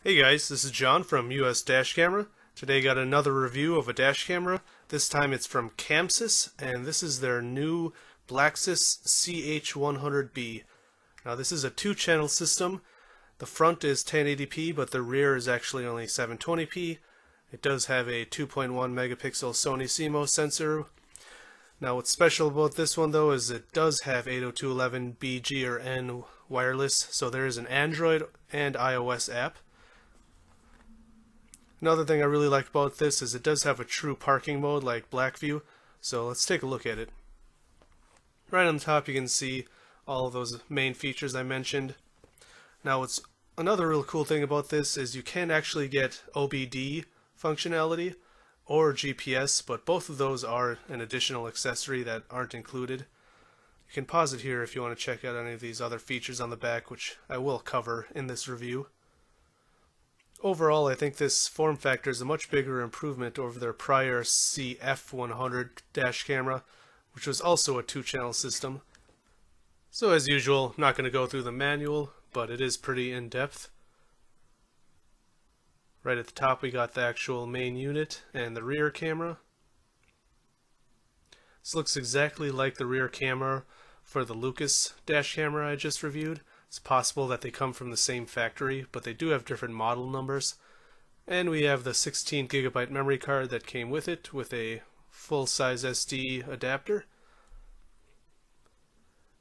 Hey guys, this is John from US Dash Camera. Today got another review of a dash camera. This time it's from Cammsys, and this is their new Blacksys CH-100B. Now this is a two-channel system. The front is 1080p, but the rear is actually only 720p. It does have a 2.1 megapixel Sony CMOS sensor. Now what's special about this one though is it does have 802.11b, G, or N wireless, so there is an Android and iOS app. Another thing I really like about this is it does have a true parking mode like Blackview, so let's take a look at it. Right on the top you can see all of those main features I mentioned. Now what's another real cool thing about this is you can actually get OBD functionality or GPS, but both of those are an additional accessory that aren't included. You can pause it here if you want to check out any of these other features on the back, which I will cover in this review. Overall, I think this form factor is a much bigger improvement over their prior CF100 dash camera, which was also a two-channel system. So as usual, I'm not going to go through the manual, but it is pretty in-depth. Right at the top we got the actual main unit and the rear camera. This looks exactly like the rear camera for the Lucas dash camera I just reviewed. It's possible that they come from the same factory, but they do have different model numbers. And we have the 16 gigabyte memory card that came with it with a full-size SD adapter.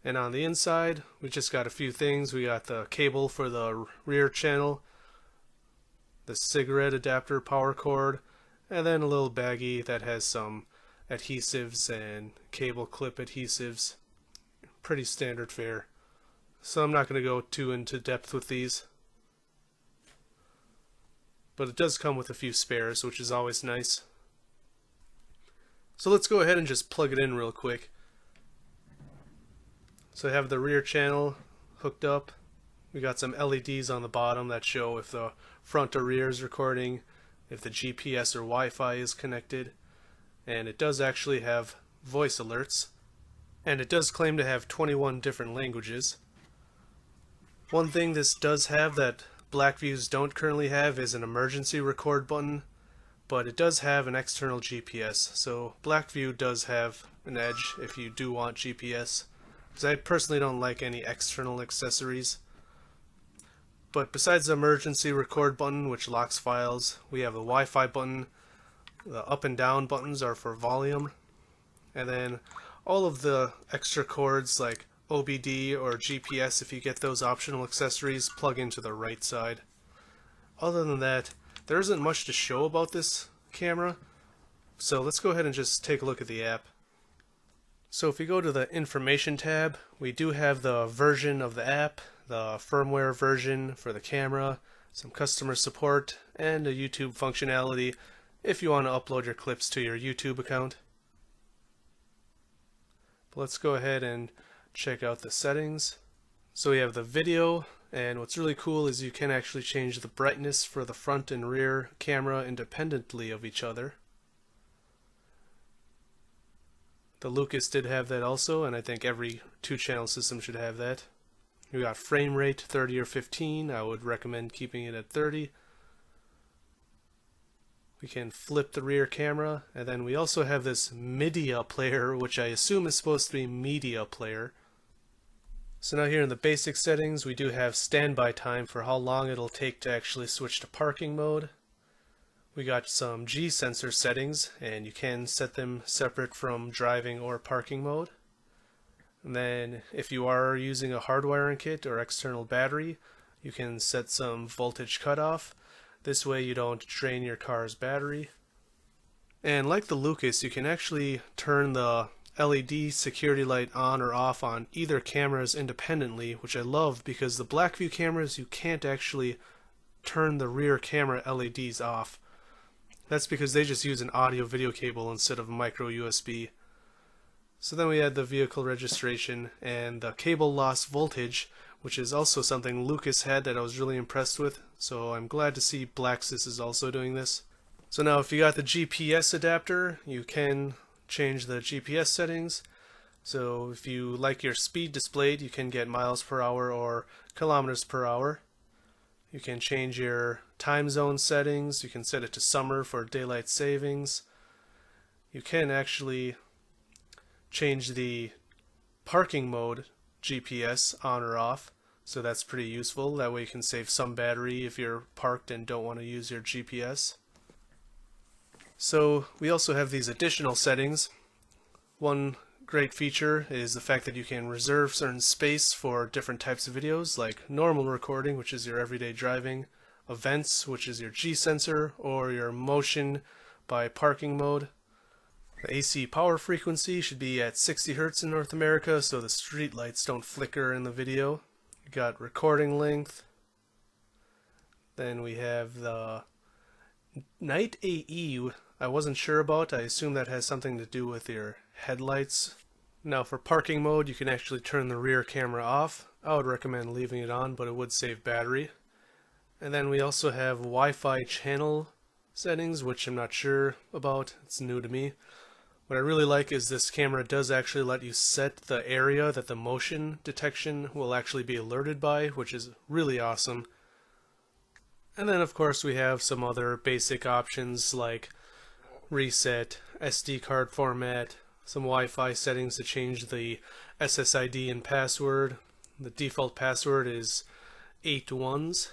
And on the inside, we just got a few things. We got the cable for the rear channel, the cigarette adapter power cord, and then a little baggie that has some adhesives and cable clip adhesives. Pretty standard fare. So I'm not going to go too into depth with these. But it does come with a few spares, which is always nice. So let's go ahead and just plug it in real quick. So I have the rear channel hooked up. We got some LEDs on the bottom that show if the front or rear is recording, if the GPS or Wi-Fi is connected. And it does actually have voice alerts. And it does claim to have 21 different languages. One thing this does have that Blackviews don't currently have is an emergency record button, but it does have an external GPS, so Blackview does have an edge if you do want GPS, because I personally don't like any external accessories. But besides the emergency record button, which locks files, we have the Wi-Fi button. The up and down buttons are for volume, and then all of the extra cords like OBD or GPS, if you get those optional accessories, plug into the right side. Other than that, there isn't much to show about this camera, so let's go ahead and just take a look at the app. So if we go to the information tab, we do have the version of the app, the firmware version for the camera, some customer support, and a YouTube functionality if you want to upload your clips to your YouTube account. But let's go ahead and check out the settings. So we have the video, and what's really cool is you can actually change the brightness for the front and rear camera independently of each other. The Lucas did have that also, and I think every two-channel system should have that. We got frame rate 30 or 15. I would recommend keeping it at 30. We can flip the rear camera, and then we also have this media player, which I assume is supposed to be media player. So now here in the basic settings, we do have standby time for how long it'll take to actually switch to parking mode. We got some G sensor settings, and you can set them separate from driving or parking mode. And then if you are using a hardwiring kit or external battery, you can set some voltage cutoff. This way you don't drain your car's battery. And like the Lucas, you can actually turn the LED security light on or off on either cameras independently, which I love because the Blackview cameras you can't actually turn the rear camera LEDs off. That's because they just use an audio video cable instead of a micro USB. So then we had the vehicle registration and the cable loss voltage, which is also something Lucas had that I was really impressed with, so I'm glad to see Blacksys is also doing this. So now if you got the GPS adapter, you can change the GPS settings. So if you like your speed displayed, you can get miles per hour or kilometers per hour. You can change your time zone settings. You can set it to summer for daylight savings. You can actually change the parking mode GPS on or off, so that's pretty useful. That way you can save some battery if you're parked and don't want to use your GPS. So we also have these additional settings. One great feature is the fact that you can reserve certain space for different types of videos, like normal recording, which is your everyday driving, events, which is your G sensor, or your motion by parking mode. The AC power frequency should be at 60 Hz in North America, so the street lights don't flicker in the video. You got recording length. Then we have the night AE. I wasn't sure about. I assume that has something to do with your headlights. Now for parking mode, you can actually turn the rear camera off. I would recommend leaving it on, but it would save battery. And then we also have Wi-Fi channel settings, which I'm not sure about. It's new to me. What I really like is this camera does actually let you set the area that the motion detection will actually be alerted by, which is really awesome. And then of course we have some other basic options like reset, SD card format, some Wi-Fi settings to change the SSID and password. The default password is 8 ones.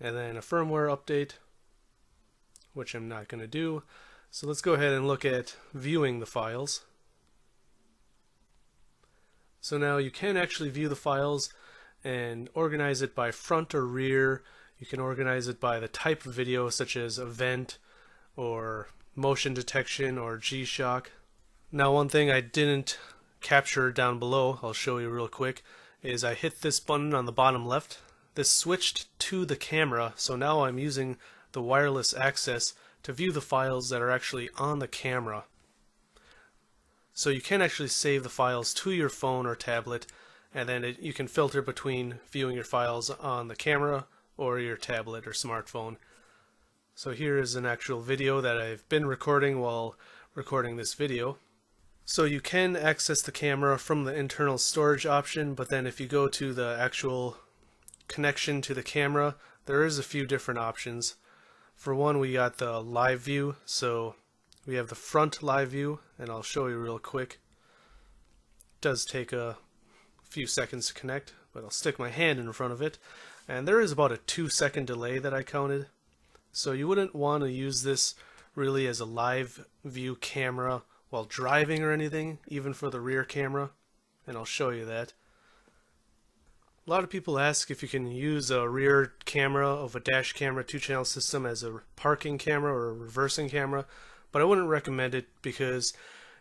And then a firmware update, which I'm not going to do. So let's go ahead and look at viewing the files. So now you can actually view the files and organize it by front or rear. You can organize it by the type of video, such as event or motion detection or G-Shock. Now one thing I didn't capture down below, I'll show you real quick, is I hit this button on the bottom left. This switched to the camera, so now I'm using the wireless access to view the files that are actually on the camera. So you can actually save the files to your phone or tablet, and then you can filter between viewing your files on the camera or your tablet or smartphone. So here is an actual video that I've been recording while recording this video. So you can access the camera from the internal storage option, but then if you go to the actual connection to the camera, there is a few different options. For one, we got the live view, so we have the front live view, and I'll show you real quick. It does take a few seconds to connect, but I'll stick my hand in front of it, and there is about a 2-second delay that I counted. So you wouldn't want to use this really as a live view camera while driving or anything, even for the rear camera, and I'll show you that. A lot of people ask if you can use a rear camera of a dash camera 2-channel system as a parking camera or a reversing camera, but I wouldn't recommend it because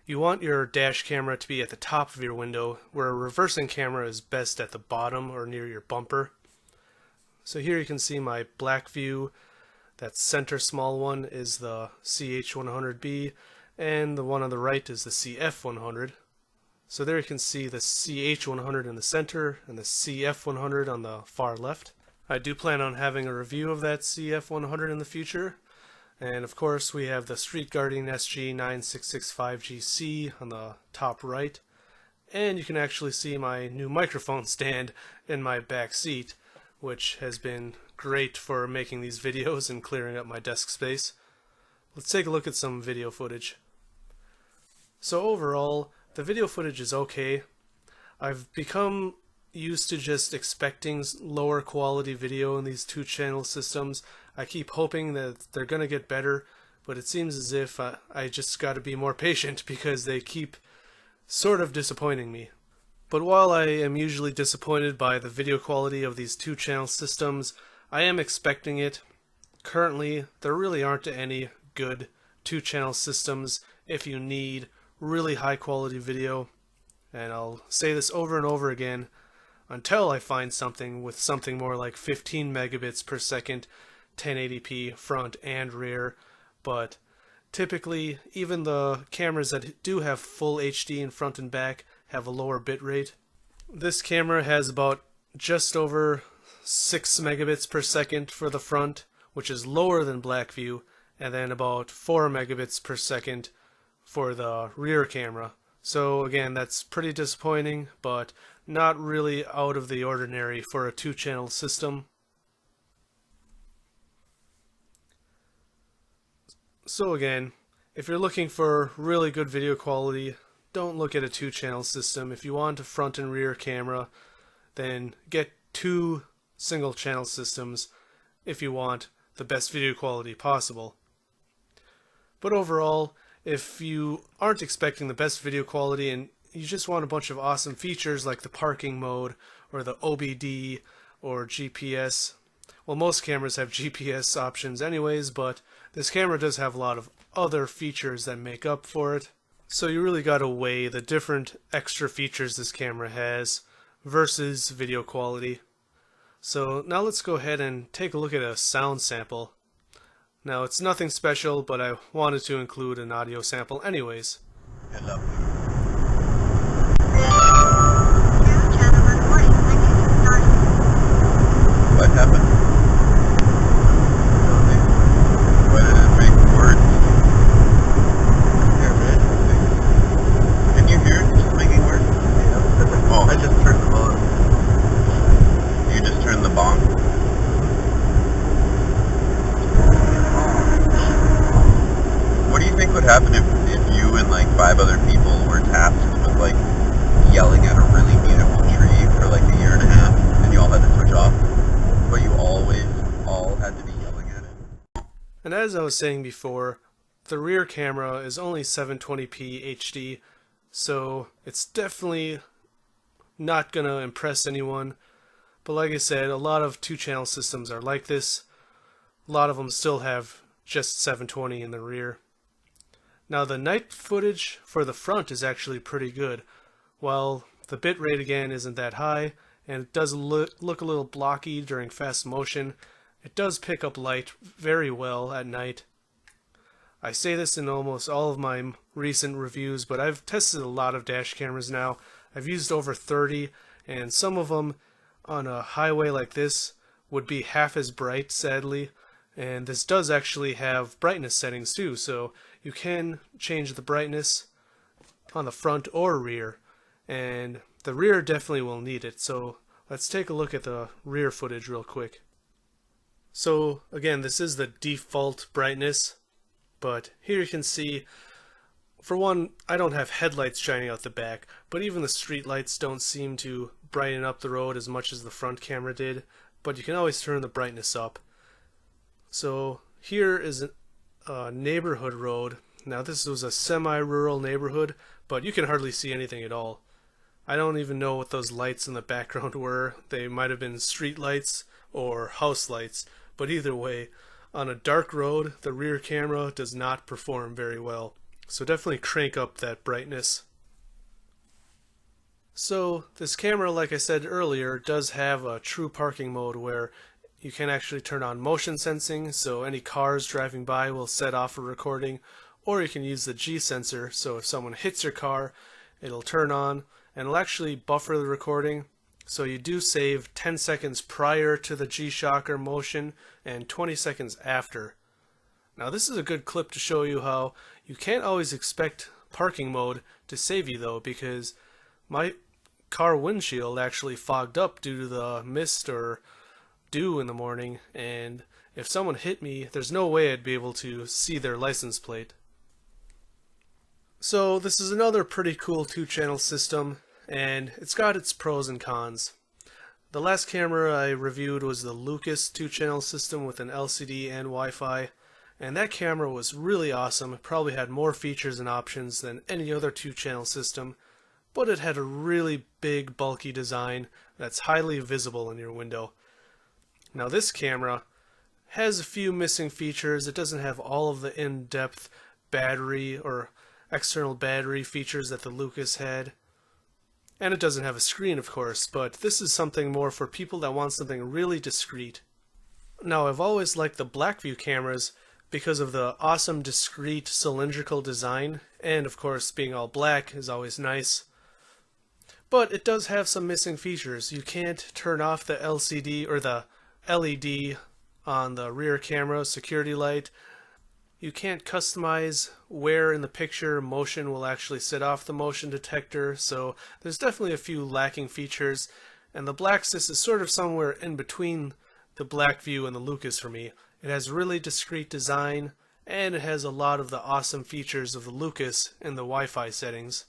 you want your dash camera to be at the top of your window, where a reversing camera is best at the bottom or near your bumper. So here you can see my black view. That center small one is the CH-100B, and the one on the right is the CF-100. So there you can see the CH-100 in the center and the CF-100 on the far left. I do plan on having a review of that CF-100 in the future. And of course we have the Street Guardian SG9665GC on the top right. And you can actually see my new microphone stand in my back seat, which has been great for making these videos and clearing up my desk space. Let's take a look at some video footage. So overall, the video footage is okay. I've become used to just expecting lower quality video in these 2-channel systems. I keep hoping that they're going to get better, but it seems as if I just got to be more patient because they keep sort of disappointing me. But while I am usually disappointed by the video quality of these 2-channel systems, I am expecting it. Currently, there really aren't any good 2-channel systems if you need really high quality video, and I'll say this over and over again until I find something with something more like 15 megabits per second 1080p front and rear. But typically even the cameras that do have full HD in front and back have a lower bit rate. This camera has about just over 6 megabits per second for the front, which is lower than Blackview, and then about 4 megabits per second for the rear camera. So again, that's pretty disappointing, but not really out of the ordinary for a 2-channel system. So again, if you're looking for really good video quality, don't look at a 2-channel system. If you want a front and rear camera, then get 2 single-channel systems if you want the best video quality possible. But overall, if you aren't expecting the best video quality and you just want a bunch of awesome features like the parking mode or the OBD or GPS, well, most cameras have GPS options anyways, but this camera does have a lot of other features that make up for it. So you really got to weigh the different extra features this camera has versus video quality. So now let's go ahead and take a look at a sound sample. Now it's nothing special, but I wanted to include an audio sample anyways. Hello. What happened? What did it make words? Can you hear it making words? Yeah. Oh, I just turned them on. You just turned the bong? What do you think would happen if you and like 5 other people were tasked with like yelling at a really beautiful tree for like a year and a half and you all had to switch off, but you always all had to be yelling at it? And as I was saying before, the rear camera is only 720p HD, so it's definitely not gonna impress anyone. But like I said, a lot of 2-channel systems are like this. A lot of them still have just 720 in the rear. Now the night footage for the front is actually pretty good. While the bitrate again isn't that high, and it does look a little blocky during fast motion, it does pick up light very well at night. I say this in almost all of my recent reviews, but I've tested a lot of dash cameras now. I've used over 30, and some of them on a highway like this would be half as bright, sadly. And this does actually have brightness settings too, so you can change the brightness on the front or rear, and the rear definitely will need it. So let's take a look at the rear footage real quick. So again, this is the default brightness, but here you can see, for one, I don't have headlights shining out the back, but even the street lights don't seem to brighten up the road as much as the front camera did, but you can always turn the brightness up. So here is a neighborhood road. Now this was a semi-rural neighborhood, but you can hardly see anything at all. I don't even know what those lights in the background were. They might have been street lights or house lights, but either way, on a dark road, the rear camera does not perform very well. So definitely crank up that brightness. So this camera, like I said earlier, does have a true parking mode where you can actually turn on motion sensing, so any cars driving by will set off a recording, or you can use the G sensor, so if someone hits your car, it'll turn on, and it'll actually buffer the recording, so you do save 10 seconds prior to the G-shocker motion and 20 seconds after. Now this is a good clip to show you how you can't always expect parking mode to save you though, because my car windshield actually fogged up due to the mist or dew in the morning, and if someone hit me, there's no way I'd be able to see their license plate. So this is another pretty cool 2-channel system, and it's got its pros and cons. The last camera I reviewed was the Lucas 2-channel system with an LCD and Wi-Fi, and that camera was really awesome. It probably had more features and options than any other 2-channel system, but it had a really big, bulky design that's highly visible in your window. Now this camera has a few missing features. It doesn't have all of the in-depth battery or external battery features that the Lucas had. And it doesn't have a screen, of course, but this is something more for people that want something really discreet. Now I've always liked the Blackview cameras because of the awesome discreet cylindrical design, and of course being all black is always nice. But it does have some missing features. You can't turn off the LCD or the LED on the rear camera security light. You can't customize where in the picture motion will actually set off the motion detector, so there's definitely a few lacking features, and the Blacksys is sort of somewhere in between the Blackview and the Lucas for me. It has really discreet design, and it has a lot of the awesome features of the Lucas in the Wi-Fi settings.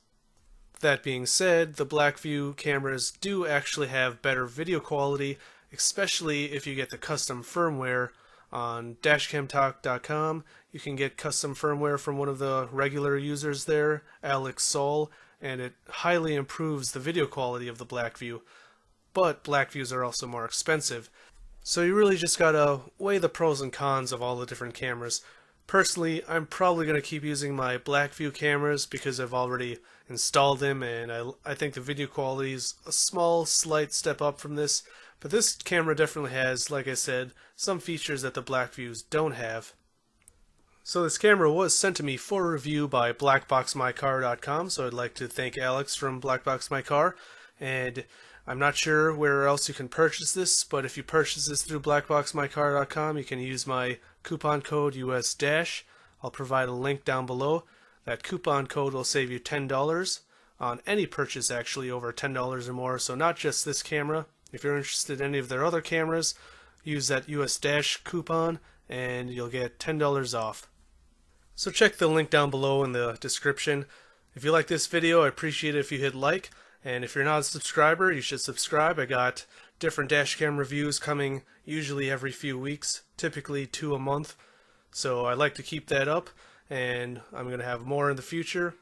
That being said, the Blackview cameras do actually have better video quality, especially if you get the custom firmware. On dashcamtalk.com, you can get custom firmware from one of the regular users there, Alex Sol, and it highly improves the video quality of the Blackview. But Blackviews are also more expensive, so you really just gotta weigh the pros and cons of all the different cameras. Personally, I'm probably going to keep using my Blackview cameras because I've already installed them, and I think the video quality is a slight step up from this. But this camera definitely has, like I said, some features that the Blackviews don't have. So this camera was sent to me for review by blackboxmycar.com, so I'd like to thank Alex from BlackboxMyCar. And I'm not sure where else you can purchase this, but if you purchase this through blackboxmycar.com, you can use my coupon code US Dash. I'll provide a link down below. That coupon code will save you $10 on any purchase actually over $10 or more, so not just this camera. If you're interested in any of their other cameras, use that US Dash coupon and you'll get $10 off. So check the link down below in the description. If you like this video, I appreciate it if you hit like. And if you're not a subscriber, you should subscribe. I got different dashcam reviews coming usually every few weeks, typically 2 a month. So I like to keep that up, and I'm going to have more in the future.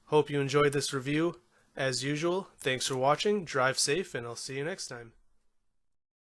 Hope you enjoyed this review. As usual, thanks for watching, drive safe, and I'll see you next time.